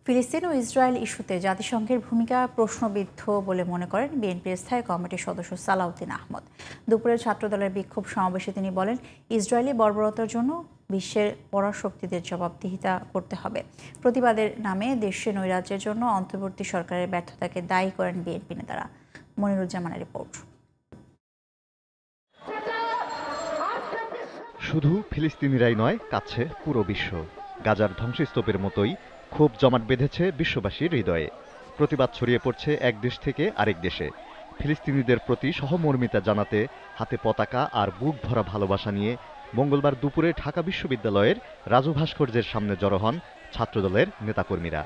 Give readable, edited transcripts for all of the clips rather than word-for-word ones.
ফিলিস্তিন ও ইসরায়েল ইস্যুতে জাতিসংঘের ভূমিকা প্রশ্নবিদ্ধ বলে মনে করেন বিএনপির স্থায়ী কমিটির সদস্য সালাউদ্দিন আহমদ। দুপুরে ছাত্রদলের বিক্ষোভ সমাবেশে তিনি বলেন, ইসরায়েলি বর্বরতার জন্য বিশ্বের পরাশক্তিদের জবাবদিহিতা করতে হবে। প্রতিবাদের নামে দেশে নৈরাজ্যের জন্য অন্তর্বর্তী সরকারের ব্যর্থতাকে দায়ী করেন বিএনপি নেতারা। মনিরুজ্জামানের রিপোর্ট। শুধু ফিলিস্তিনিরাই নয়, কাঁদছে পুরো বিশ্ব। গাজার ধ্বংসস্তূপের মতোই ক্ষোভ জমাট বেঁধেছে বিশ্ববাসীর হৃদয়ে। প্রতিবাদ ছড়িয়ে পড়ছে এক দেশ থেকে আরেক দেশে। ফিলিস্তিনিদের প্রতি সহমর্মিতা জানাতে হাতে পতাকা আর বুক ভরা ভালোবাসা নিয়ে মঙ্গলবার দুপুরে ঢাকা বিশ্ববিদ্যালয়ের রাজু ভাস্কর্যের সামনে জড়ো হন ছাত্রদলের নেতাকর্মীরা।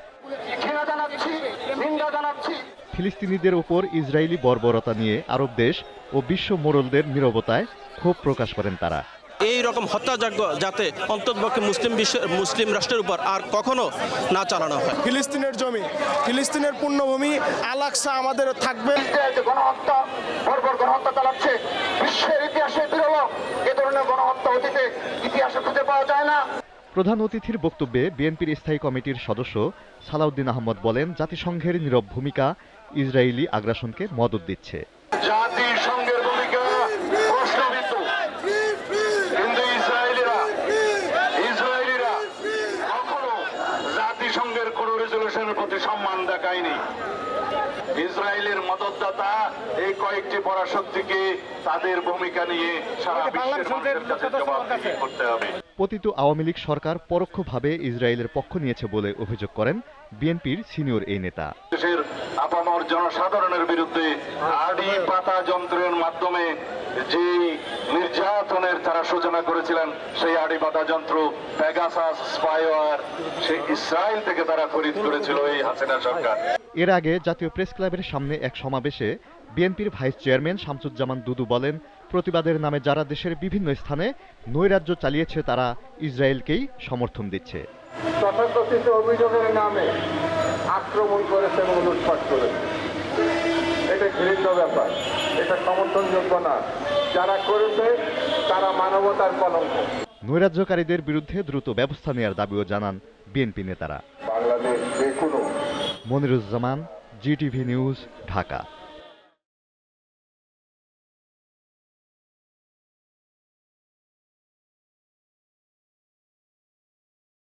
ফিলিস্তিনিদের ওপর ইসরায়েলি বর্বরতা নিয়ে আরব দেশ ও বিশ্ব মোড়লদের নীরবতায় ক্ষোভ প্রকাশ করেন তারা। এই রকম হত্যাযজ্ঞ যাতে অন্ততপক্ষে মুসলিম রাষ্ট্রের উপর আর কখনো না চালানো হয়। ফিলিস্তিনের জমি, ফিলিস্তিনের পুণ্যভূমি আল আকসা আমাদের থাকবে। গণহত্যা, বর্বর গণহত্যা চালাচ্ছে বিশ্বের ইতিহাসে বিরল। এ ধরনের গণহত্যা অতীতে ইতিহাসে খুঁজে পাওয়া যায় না। প্রধান অতিথির বক্তব্যে বিএনপির স্থায়ী কমিটির সদস্য সালাউদ্দিন আহমদ বলেন, জাতিসংঘের নীরব ভূমিকা ইসরায়েলি আগ্রাসনকে মদদ দিচ্ছে। জাতিসংঘের ভূমিকা প্রশ্নবিদ্ধ, কিন্তু ইসরায়েলিরা কখনো জাতিসংঘের কোন রেজলিউশনের প্রতি সম্মান দেখায়নি। ইসরায়েলের মদতদাতা এই কয়েকটি পরাশক্তিকে তাদের ভূমিকা নিয়ে সারা বিশ্বের মানুষের কাছে জবাবদিহি করতে হবে। পতিত আওয়ামী লীগ সরকার পরোক্ষভাবে ইসরায়েলের পক্ষ নিয়েছে বলে অভিযোগ করেন বিএনপির সিনিয়র এই নেতা। দেশের আপামর জনসাধারণের বিরুদ্ধে আড়ি পাতা যন্ত্রের মাধ্যমে যে নির্যাতনের তারা সূচনা করেছিলেন, সেই আড়ি পাতা যন্ত্র পেগাসাস স্পাইওয়ার সে ইসরায়েল থেকে তারা খরিদ করেছিল এই হাসিনা সরকার। এর আগে জাতীয় প্রেস ক্লাবের সামনে এক সমাবেশে বিএনপির ভাইস চেয়ারম্যান শামসুজ্জামান দুদু বলেন, প্রতিবাদের নামে যারা দেশের বিভিন্ন স্থানে নৈরাজ্য চালিয়েছে তারা ইসরায়েলকেই সমর্থন দিচ্ছে। তথাকথিত অভিযোগের নামে আক্রমণ করেছে এবং লুটপাট করেছে, এটা ঘৃণ্য ব্যাপার, এটা সমর্থনযোগ্য না। যারা করেছে তারা মানবতার কলঙ্ক। নৈরাজ্যকারীদের বিরুদ্ধে দ্রুত ব্যবস্থা নেওয়ার দাবিও জানান বিএনপি নেতারা। বাংলাদেশ যে কোনো। Moniruzzaman, GTV news, Dhaka.